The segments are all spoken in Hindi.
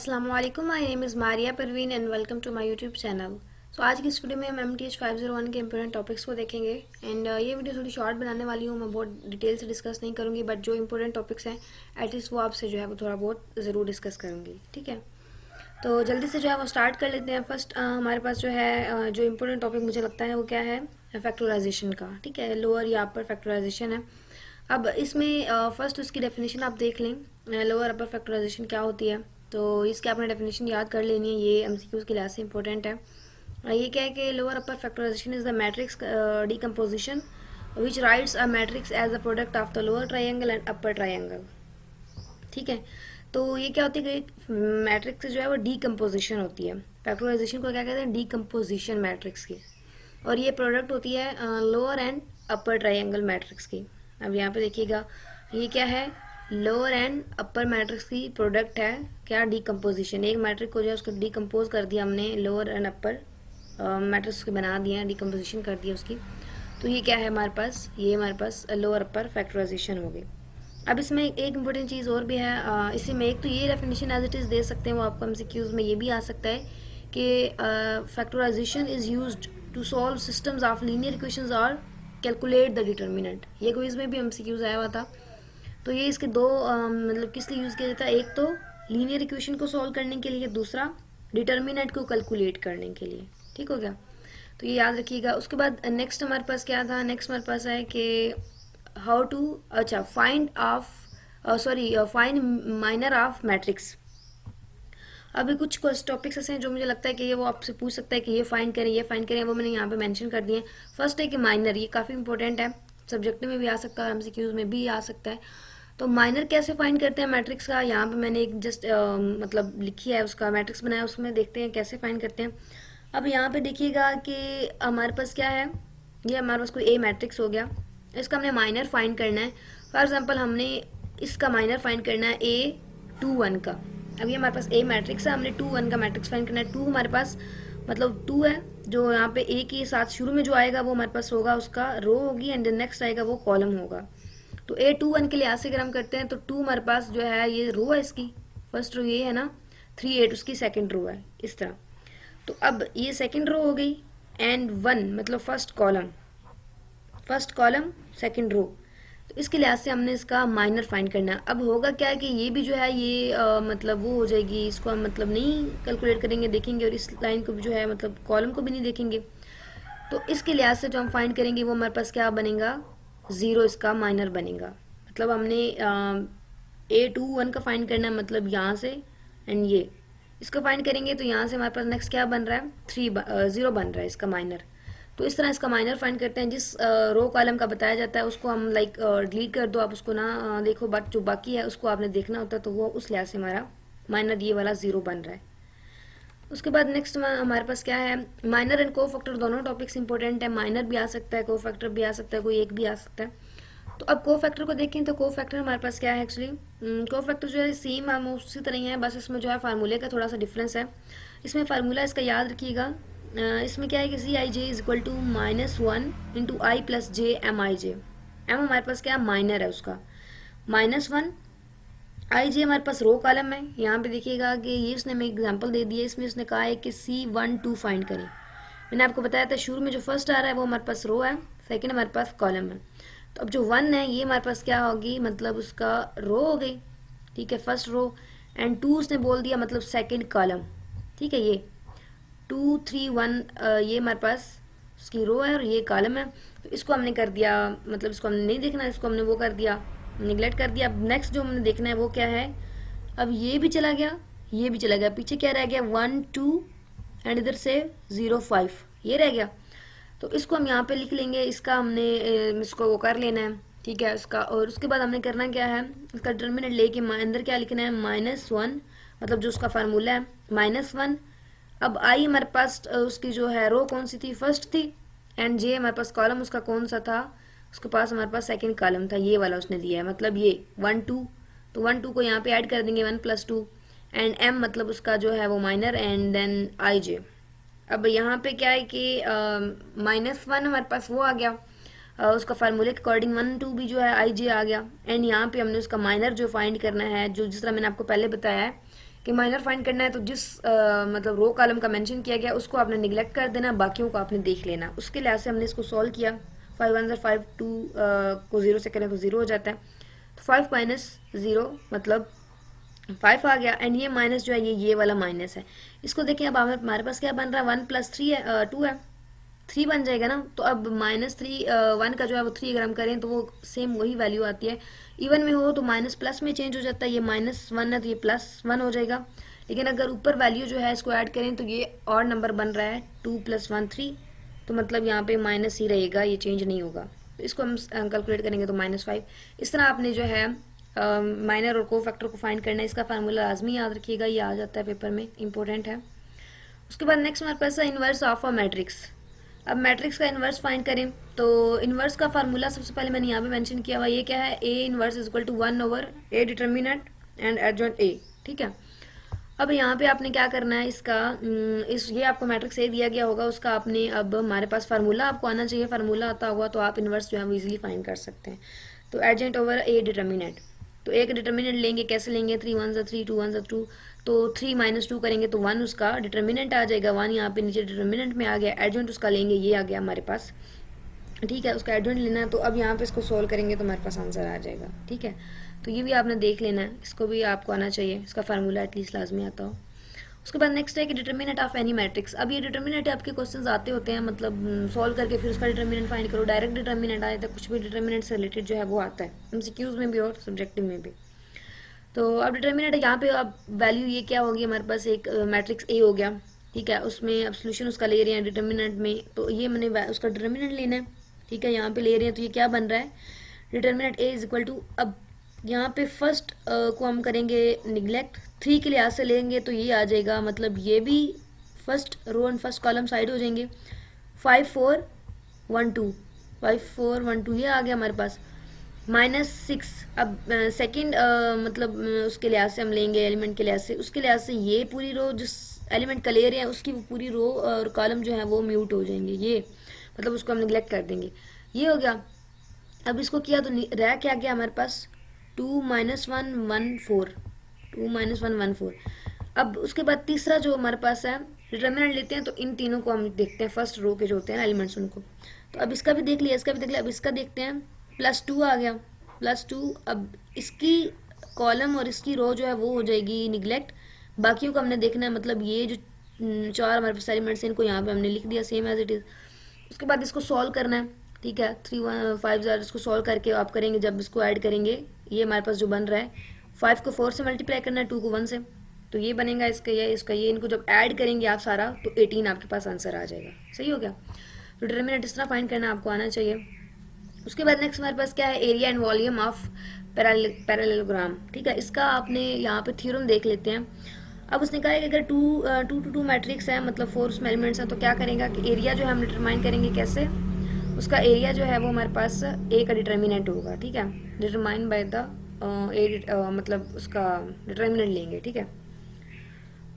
अस्सलाम वालेकुम, my name is Maria Parveen and welcome to my YouTube channel. So आज की इस वीडियो में हम MTH501 के इंपॉर्टेंट टॉपिक्स को देखेंगे एंड ये वीडियो थोड़ी शॉर्ट बनाने वाली हूँ। मैं बहुत डिटेल से डिस्कस नहीं करूँगी, बट जो इंपॉर्टेंट टॉपिक्स हैं एटलीस्ट वो आपसे जो है वो थोड़ा बहुत ज़रूर डिस्कस करूँगी। ठीक है, तो जल्दी से जो है वो स्टार्ट कर लेते हैं। फर्स्ट हमारे पास जो है जो इंपॉर्टेंट टॉपिक मुझे लगता है वो क्या है, फैक्टराइजेशन का। ठीक है, लोअर या अपर फैक्टराइजेशन है। अब इसमें फर्स्ट उसकी डेफिनेशन आप देख लें, लोअर अपर फैक्टराइजेशन क्या होती है। तो इसकी आपने डेफिनेशन याद कर लेनी है, ये एमसीक्यूज के लिहाज से इंपॉर्टेंट है। ये क्या है कि lower upper factorisation is the matrix decomposition which writes a matrix as a product of the lower triangle and upper triangle. ठीक है, तो ये क्या होती है कि मैट्रिक्स जो है वो डीकम्पोजिशन होती है। फैक्टराइजेशन को क्या कहते हैं, डीकम्पोजिशन मैट्रिक्स की। और ये प्रोडक्ट होती है lower and upper triangle matrix की। अब यहाँ पे देखिएगा ये क्या है, लोअर एंड अपर मैट्रिक्स की प्रोडक्ट है। क्या, डीकम्पोजिशन। एक मैट्रिक को जो है उसको डीकम्पोज कर दिया हमने, लोअर एंड अपर मैट्रिक्स के बना दिए हैं, डीकम्पोजिशन कर दिया उसकी। तो ये क्या है हमारे पास, ये हमारे पास लोअर अपर फैक्टराइजेशन हो गई। अब इसमें एक इम्पोर्टेंट चीज़ और भी है, इसी में एक तो ये डेफिनेशन एज इट इज़ दे सकते हैं वो आपको एमसीक्यूज में। ये भी आ सकता है कि factorisation is used to solve systems of linear equations और कैलकुलेट द डिटर्मिनेंट। ये क्विज में भी एमसीक्यूज आया हुआ था। तो ये इसके दो मतलब किस लिए यूज़ किया जाता है, एक तो लीनियर इक्वेशन को सॉल्व करने के लिए, दूसरा डिटर्मिनेंट को कैलकुलेट करने के लिए। ठीक हो गया, तो ये याद रखिएगा। उसके बाद नेक्स्ट हमारे पास क्या था, नेक्स्ट हमारे पास है कि हाउ टू, अच्छा, find of find minor of matrix. अभी कुछ टॉपिक्स ऐसे हैं जो मुझे लगता है कि ये वो आपसे पूछ सकता है कि ये फाइंड करें, ये फाइंड करें, वो मैंने यहाँ पे मेंशन कर दिए। फर्स्ट है कि माइनर, ये काफ़ी इंपॉर्टेंट है, सब्जेक्ट में भी आ सकता है और एमसीक्यूज में भी आ सकता है। तो माइनर कैसे फाइंड करते हैं मैट्रिक्स का, यहाँ पे मैंने एक जस्ट मतलब लिखी है, उसका मैट्रिक्स बनाया, उसमें देखते हैं कैसे फाइंड करते हैं। अब यहाँ पे देखिएगा कि हमारे पास क्या है, ये हमारे पास कोई ए मैट्रिक्स हो गया, इसका हमने माइनर फाइंड करना है। फॉर एग्जांपल हमने इसका माइनर फाइंड करना है A21 का। अब ये हमारे पास ए मैट्रिक्स है, हमने 2 1 का मैट्रिक्स फाइंड करना है। 2 हमारे पास मतलब 2 है, जो यहाँ पे ए के साथ शुरू में जो आएगा वो हमारे पास होगा, उसका रो होगी, एंड नेक्स्ट आएगा वो कॉलम होगा। तो A21 के लिहाज से अगर हम करते हैं तो 2 हमारे पास जो है ये रो है, इसकी फर्स्ट रो ये है ना, 3 8 उसकी सेकंड रो है, इस तरह। तो अब ये सेकंड रो हो गई, एंड 1 मतलब फर्स्ट कॉलम सेकंड रो। तो इसके लिहाज से हमने इसका माइनर फाइंड करना है। अब होगा क्या है कि ये भी जो है ये मतलब वो हो जाएगी, इसको हम मतलब नहीं कैलकुलेट करेंगे, देखेंगे, और इस लाइन को भी जो है मतलब कॉलम को भी नहीं देखेंगे। तो इसके लिहाज से जो हम फाइंड करेंगे वो हमारे पास क्या बनेगा, 0 इसका माइनर बनेगा। मतलब हमने A21 का फाइंड करना है, मतलब यहाँ से, एंड ये इसको फाइंड करेंगे तो यहाँ से हमारे पास नेक्स्ट क्या बन रहा है, 0 बन रहा है इसका माइनर। तो इस तरह इसका माइनर फाइंड करते हैं। जिस रो कॉलम का बताया जाता है उसको हम लाइक डिलीट कर दो, आप उसको ना देखो, बट जो बाकी है उसको आपने देखना होता है, तो वो उस लिहाज से हमारा माइनर ये वाला 0 बन रहा है। उसके बाद नेक्स्ट हमारे पास क्या है, माइनर एंड को फैक्टर दोनों टॉपिक्स इंपॉर्टेंट है। माइनर भी आ सकता है, को फैक्टर भी आ सकता है, कोई एक भी आ सकता है। तो अब को फैक्टर को देखें तो को फैक्टर हमारे पास क्या है, एक्चुअली को फैक्टर जो है सेम हम उसी तरह ही है, बस इसमें जो है फार्मूले का थोड़ा सा डिफरेंस है। इसमें फार्मूला इसका याद रखिएगा, इसमें क्या है कि CIJ is equal to -1 into I plus J M I J. M हमारे पास क्या माइनर है उसका, -1, आई जे हमारे पास रो कॉलम है। यहाँ पे देखिएगा कि ये उसने हमें एग्जांपल दे दिया, इसमें उसने कहा है कि C12 फाइंड करें। मैंने आपको बताया था शुरू में जो फर्स्ट आ रहा है वो हमारे पास रो है, सेकंड हमारे पास कॉलम है। तो अब जो 1 है ये हमारे पास क्या होगी, मतलब उसका रो हो गई। ठीक है, फर्स्ट रो, एंड 2 उसने बोल दिया मतलब सेकंड कॉलम। ठीक है, ये 2 3 1 ये हमारे पास उसकी रो है और ये कॉलम है। तो इसको हमने कर दिया, मतलब इसको हमने नहीं देखना, इसको हमने वो कर दिया, निगलेक्ट कर दिया। अब नेक्स्ट जो हमने देखना है वो क्या है, अब ये भी चला गया, ये भी चला गया, पीछे क्या रह गया, 1 2 एंड इधर से 0 5 ये रह गया। तो इसको हम यहाँ पे लिख लेंगे, इसका हमने इसको वो कर लेना है। ठीक है, इसका, और उसके बाद हमने करना क्या है, इसका डिटर्मिनेंट लेके अंदर क्या लिखना है, -1 मतलब जो उसका फार्मूला है -1। अब आई हमारे पास उसकी जो है रो कौन सी थी, फर्स्ट थी, एंड जे हमारे पास कॉलम उसका कौन सा था, उसके पास हमारे पास सेकंड कॉलम था, ये वाला उसने दिया है, मतलब ये 1 2। तो 1 2 को यहाँ पे ऐड कर देंगे, 1 + 2, एंड एम मतलब उसका जो है वो माइनर, एंड देन आई जे। अब यहाँ पे क्या है कि -1 हमारे पास वो आ गया, उसका फार्मूले के अकॉर्डिंग 1 2 भी जो है आई जे आ गया, एंड यहाँ पे हमने उसका माइनर जो फाइंड करना है, जो जिस तरह मैंने आपको पहले बताया है कि माइनर फाइंड करना है तो जिस मतलब रो कॉलम का मेंशन किया गया उसको आपने निगलेक्ट कर देना, बाकियों को आपने देख लेना। उसके लिहाज से हमने इसको सॉल्व किया। 5 1 5 2 को 0 से करें तो 0 हो जाता है, तो 5 माइनस 0 मतलब 5 आ गया। एंड ये माइनस जो है ये वाला माइनस है। इसको देखिए अब हमारे पास क्या बन रहा है, 1 प्लस 3 है 2 है, 3 बन जाएगा ना। तो अब -3 1 का जो है वो 3 अगर हम करें तो वो सेम वही वैल्यू आती है। इवन में हो तो माइनस प्लस में चेंज हो जाता है, ये -1 है तो ये +1 हो जाएगा। लेकिन अगर ऊपर वैल्यू जो है इसको ऐड करें तो ये और नंबर बन रहा है 2 + 1 3, तो मतलब यहाँ पे माइनस ही रहेगा, ये चेंज नहीं होगा। तो इसको हम कैलकुलेट करेंगे तो -5। इस तरह आपने जो है माइनर और को फैक्टर को फाइंड करना है। इसका फार्मूला लाजमी याद रखिएगा, ये आ जाता है पेपर में, इंपॉर्टेंट है। उसके बाद नेक्स्ट हमारे पास है इन्वर्स ऑफ अ मैट्रिक्स। अब मैट्रिक्स का इन्वर्स फाइंड करें तो इन्वर्स का फार्मूला सबसे पहले मैंने यहाँ पे मेंशन किया हुआ, ये क्या है, A inverse is equal to 1/a determinant and adjoint A. ठीक है, अब यहाँ पे आपने क्या करना है, इसका इस ये आपको मैट्रिक्स ए दिया गया होगा, उसका आपने अब हमारे पास फार्मूला आपको आना चाहिए, फार्मूला आता होगा तो आप इन्वर्स जो है वो इजीली फाइंड कर सकते हैं। तो एडजॉइंट ओवर ए डिटर्मिनेंट, तो एक डिटर्मिनेंट लेंगे, कैसे लेंगे, 3 1 3 2 1 2, तो 3 - 2 करेंगे तो 1 उसका डिटर्मिनेंट आ जाएगा, 1 यहाँ पे नीचे डिटर्मिनेंट में आ गया। एडजॉइंट उसका लेंगे, ये आ गया हमारे पास। ठीक है, उसका एडजॉइंट लेना है, तो अब यहाँ पे इसको सोल्व करेंगे तो हमारे पास आंसर आ जाएगा। ठीक है, तो ये भी आपने देख लेना है, इसको भी आपको आना चाहिए, इसका फार्मूला एटलीस्ट लाजमी आता हो। उसके बाद नेक्स्ट है कि डिटर्मिनेंट ऑफ एनी मैट्रिक्स। अब ये डिटर्मिनेंट आपके क्वेश्चंस आते होते हैं, मतलब सॉल्व करके फिर उसका डिटर्मिनेंट फाइंड करो, डायरेक्ट डिटर्मिनेंट आया था, कुछ भी डिटर्मिनेंट से रिलेटेड जो है वो आता है एमसीक्यूज में भी और सब्जेक्टिव में भी। तो अब डिटर्मिनेंट यहाँ पे अब वैल्यू ये क्या होगी, हमारे पास एक मैट्रिक्स ए हो गया। ठीक है, उसमें अब सोल्यूशन उसका ले रहे हैं डिटर्मिनेंट में, तो ये मैंने उसका डिटर्मिनेंट लेना है। ठीक है, यहाँ पे ले रहे हैं तो ये क्या बन रहा है, determinant A is equal to, अब यहाँ पे फर्स्ट को हम करेंगे निगलेक्ट, 3 के लिहाज से लेंगे तो ये आ जाएगा, मतलब ये भी first row and first column side हो जाएंगे। 5 4 1 2, 5 4 1 2 ये आ गया हमारे पास। -6, अब सेकंड मतलब उसके लिहाज से हम लेंगे, एलिमेंट के लिहाज से, उसके लिहाज से ये पूरी रो जिस एलिमेंट का ले रहे हैं उसकी पूरी रो और कॉलम जो है वो म्यूट हो जाएंगे, ये मतलब उसको हम निगलेक्ट कर देंगे। ये हो गया। अब इसको किया तो रह क्या गया हमारे पास, 2 - 1 1 4, 2 - 1 1 4। अब उसके बाद तीसरा जो हमारे पास है डिटर्मिनेंट लेते हैं, तो इन तीनों को हम देखते हैं, फर्स्ट रो के जो होते हैं एलिमेंट्स उनको। तो अब इसका भी देख लिया, इसका भी देख लिया, अब इसका देखते हैं, +2 आ गया, +2। अब इसकी कॉलम और इसकी रो जो है वो हो जाएगी निगलेक्ट, बाकियों को हमने देखना है, मतलब ये जो 4 हमारे पास एलिमेंट्स हैं इनको यहाँ पे हमने लिख दिया सेम एज इट इज़। उसके बाद इसको सॉल्व करना है। ठीक है, 3 1 5 ज़ार इसको सॉल्व करके आप करेंगे, जब इसको ऐड करेंगे ये हमारे पास जो बन रहा है, 5 को 4 से मल्टीप्लाई करना है, 2 को 1 से, तो ये बनेगा इसका, ये इसका, ये इनको जब ऐड करेंगे आप सारा तो 18 आपके पास आंसर आ जाएगा। सही हो गया, तो डिटर्मिनेंट इस तरह फाइंड करना आपको आना चाहिए। उसके बाद नेक्स्ट हमारे पास क्या है, area and volume of parallelogram. ठीक है, इसका आपने यहाँ पे थ्योरम देख लेते हैं। अब उसने कहा है कि अगर 2 to 2 मैट्रिक्स है, मतलब 4 उसमें एलिमेंट्स हैं, तो क्या करेगा कि एरिया जो है हम डिटरमाइन करेंगे कैसे, उसका एरिया जो है वो हमारे पास ए का डिटर्मिनेंट होगा। ठीक है, डिटरमाइन बाय द मतलब उसका डिटर्मिनेंट लेंगे। ठीक है,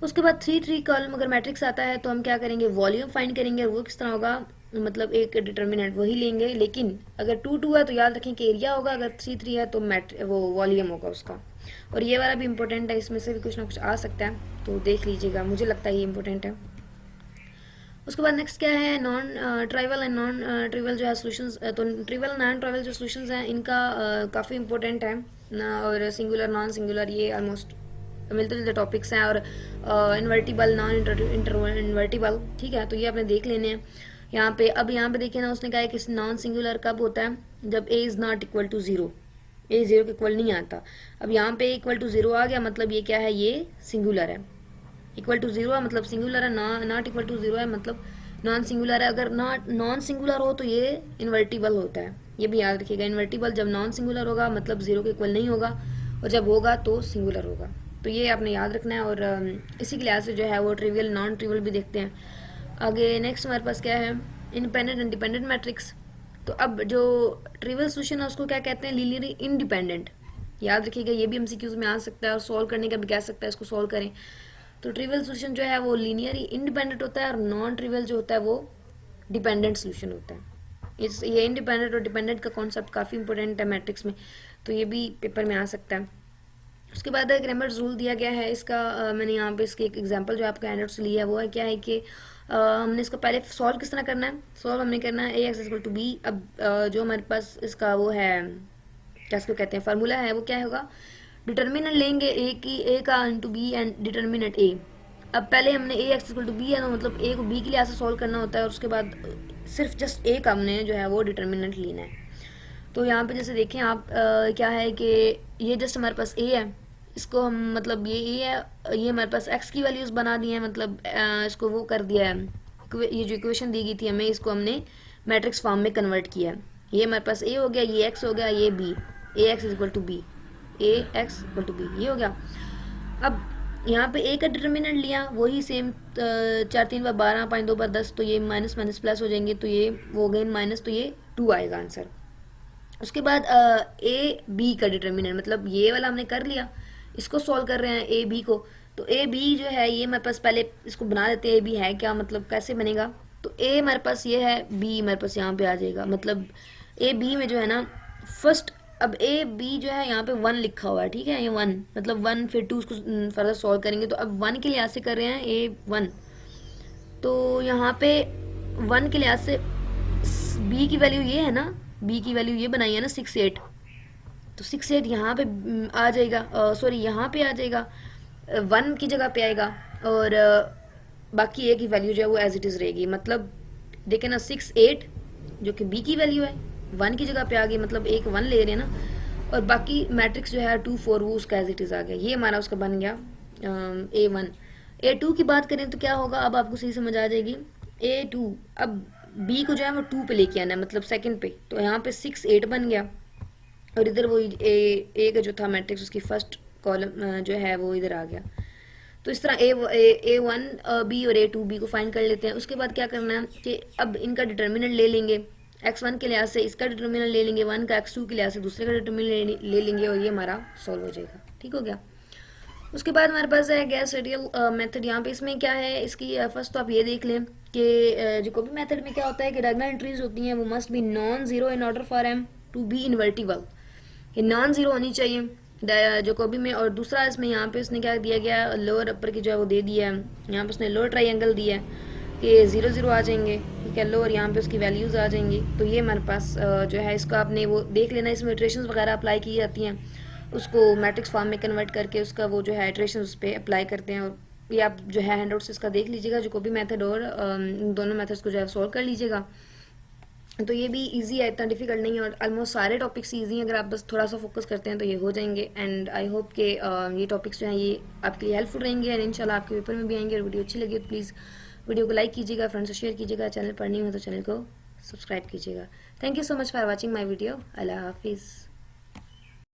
उसके बाद 3 3 कॉलम अगर मैट्रिक्स आता है तो हम क्या करेंगे, वॉल्यूम फाइंड करेंगे, और वो किस तरह होगा, मतलब एक डिटर्मिनेंट वही लेंगे, लेकिन अगर 2 2 है तो याद रखें कि एरिया होगा, अगर 3 3 है तो वो वॉल्यूम होगा उसका। और ये वाला भी इंपॉर्टेंट है, इसमें से भी कुछ ना कुछ आ सकता है, तो देख लीजिएगा, मुझे लगता है ये इंपॉर्टेंट है। उसके बाद नेक्स्ट क्या है, non trivial and non trivial जो है सोल्यूशंस। तो ट्रिवल नॉन ट्राइवल जो सोल्यूशंस हैं इनका काफ़ी इंपॉर्टेंट है और सिंगुलर नॉन सिंगुलर ये ऑलमोस्ट मिलते जुलते टॉपिक्स हैं, और इन्वर्टिबल नॉन इन्वर्टिबल। ठीक है, तो ये आपने देख लेने हैं यहाँ पे। अब यहाँ पे देखिए ना, उसने कहा है कि नॉन सिंगुलर कब होता है, जब A is not equal to 0, A 0 के इक्वल नहीं आता। अब यहाँ पे इक्वल टू 0 आ गया, मतलब ये क्या है, ये सिंगुलर है। इक्वल टू 0 है मतलब सिंगुलर है, नॉट इक्वल टू 0 है मतलब नॉन सिंगुलर है। अगर नॉन सिंगुलर हो तो ये इन्वर्टिबल होता है, ये भी याद रखिएगा। इन्वर्टिबल जब नॉन सिंगुलर होगा मतलब 0 के इक्वल नहीं होगा, और जब होगा तो सिंगुलर होगा, तो ये आपने याद रखना है। और इसी के लिहाज से जो है वो ट्रिवियल नॉन ट्रिवियल भी देखते हैं। आगे नेक्स्ट हमारे पास क्या है, इंडिपेंडेंट एंड डिपेंडेंट मैट्रिक्स। तो अब जो ट्रिवियल सोल्यूशन है उसको क्या कहते हैं, लीनियरली इंडिपेंडेंट। याद रखिएगा, ये भी एमसीक्यूज में आ सकता है और सॉल्व करने का भी कह सकता है, इसको सॉल्व करें। तो ट्रिवियल सोल्यूशन जो है वो लीनियरली इंडिपेंडेंट होता है, और नॉन ट्रिवियल जो होता है वो डिपेंडेंट सोल्यूशन होता है। ये इंडिपेंडेंट और डिपेंडेंट का कॉन्सेप्ट काफ़ी इंपॉर्टेंट है मैट्रिक्स में, तो ये भी पेपर में आ सकता है। उसके बाद ग्रामर्स रूल दिया गया है इसका। मैंने यहाँ पे इसके एक एग्जांपल जो आपका हैंडआउट से लिया है वो है क्या है कि हमने इसको पहले सॉल्व किस तरह करना है। सॉल्व हमने करना है ए एक्स इक्वल टू बी। अब जो हमारे पास इसका वो है, क्या इसको कहते हैं, फार्मूला है, वो क्या होगा, डिटर्मिनेंट लेंगे ए की, ए का इंटू बी एंड डिटर्मिनेंट ए। अब पहले हमने ए एक्स इक्वल टू बी है, तो मतलब ए को बी के लिए ऐसे सॉल्व करना होता है, और उसके बाद सिर्फ जस्ट ए का हमने जो है वो डिटर्मिनेंट लेना है। तो यहाँ पे जैसे देखें आप, क्या है कि ये जस्ट हमारे पास ए है, इसको हम मतलब ये ए है, ये हमारे पास एक्स की वैल्यूज़ बना दी है, मतलब इसको वो कर दिया है, ये जो इक्वेशन दी गई थी हमें, इसको हमने मैट्रिक्स फॉर्म में कन्वर्ट किया है। ये हमारे पास ए हो गया, ये एक्स हो गया, ये B, A X is equal to B, A X equal to B, ये हो गया। अब यहाँ पे ए का डिटर्मिनेंट लिया, वही सेम, 4 3 × 12 5 2 × 10, तो ये माइनस माइनस प्लस हो जाएंगे, तो ये वो गए माइनस, तो ये 2 आएगा आंसर। उसके बाद ए बी का डिटर्मिनेंट, मतलब ये वाला हमने कर लिया, इसको सॉल्व कर रहे हैं ए बी को। तो ए बी जो है ये हमारे पास, पहले इसको बना देते हैं ए बी है क्या, मतलब कैसे बनेगा। तो ए हमारे पास ये है, बी हमारे पास यहाँ पे आ जाएगा, मतलब ए बी में जो है ना फर्स्ट, अब ए बी जो है यहाँ पे 1 लिखा हुआ है, ठीक है, ये 1 मतलब 1 फिर 2, उसको फर्दर सॉल्व करेंगे। तो अब 1 के लिहाज से कर रहे हैं ए 1, तो यहाँ पे 1 के लिहाज से बी की वैल्यू ये है ना, बी की वैल्यू ये बनाई है ना 6 8, तो 6 8 यहाँ पे आ जाएगा, सॉरी यहाँ पे आ जाएगा, 1 की जगह पे आएगा, और बाकी ए की वैल्यू जो है वो एज इट इज़ रहेगी। मतलब देखें ना 6 8 जो कि बी की वैल्यू है 1 की जगह पे आ गई, मतलब एक 1 ले रहे हैं ना, और बाकी मैट्रिक्स जो है 2 4 वो उसका एज इट इज़ आ गया। ये हमारा उसका बन गया A1। A2 की बात करें तो क्या होगा, अब आपको सही समझ आ जाएगी। A2 अब बी को जो है वो 2 पे लेके आना है, मतलब सेकंड पे, तो यहाँ पे 6 8 बन गया, और इधर वो ए का जो था मैट्रिक्स उसकी फर्स्ट कॉलम जो है वो इधर आ गया। तो इस तरह ए वन बी और A2 बी को फाइंड कर लेते हैं। उसके बाद क्या करना है कि अब इनका डिटर्मिनेंट ले लेंगे, x1 के लिहाज से इसका डिटर्मिनेंट ले लेंगे, 1 का x2 के लिहाज से दूसरे का डिटर्मिनेंट ले लेंगे, और ये हमारा सॉल्व हो जाएगा। ठीक हो गया। उसके बाद हमारे पास है गैस रेडियल मेथड। यहाँ पे इसमें क्या है, इसकी फर्स्ट तो आप ये देख लें कि जैकोबी मेथड में क्या होता है कि डायगोनल एंट्रीज होती हैं वो must be non zero in order for M to be invertible, ये नॉन जीरो होनी चाहिए जैकोबी में। और दूसरा इसमें यहाँ पे उसने क्या दिया गया, लोअर अपर की जो है वो दे दिया है, यहाँ पे उसने लोअर ट्राइंगल दिया है कि 0 0 आ जाएंगे, ठीक है, लोअर यहाँ पे उसकी वैल्यूज़ आ जाएंगी। तो ये हमारे पास जो है इसको आपने वो देख लेना, इसमें इटरेशंस वगैरह अप्लाई की जाती हैं, उसको मैट्रिक्स फॉर्म में कन्वर्ट करके उसका वो जो है इटरेशन उस पर अप्लाई करते हैं। और ये आप जो है हैंड आउट से इसका देख लीजिएगा, जो भी मेथड, और इन दोनों मेथड्स को जो है सॉल्व कर लीजिएगा। तो ये भी इजी है, इतना डिफिकल्ट नहीं है, और ऑलमोस्ट सारे टॉपिक्स इजी हैं, अगर आप बस थोड़ा सा फोकस करते हैं तो ये हो जाएंगे। एंड आई होप कि ये टॉपिक्स जो हैं ये आपके लिए हेल्पफुल रहेंगे, एंड इंशाल्लाह आपके पेपर में भी आएंगे। और वीडियो अच्छी लगी तो प्लीज़ वीडियो को लाइक कीजिएगा, फ्रेंड्स से शेयर कीजिएगा, चैनल पर नहीं हो तो चैनल को सब्सक्राइब कीजिएगा। Thank you so much for watching my video. अल्लाह हाफिज़।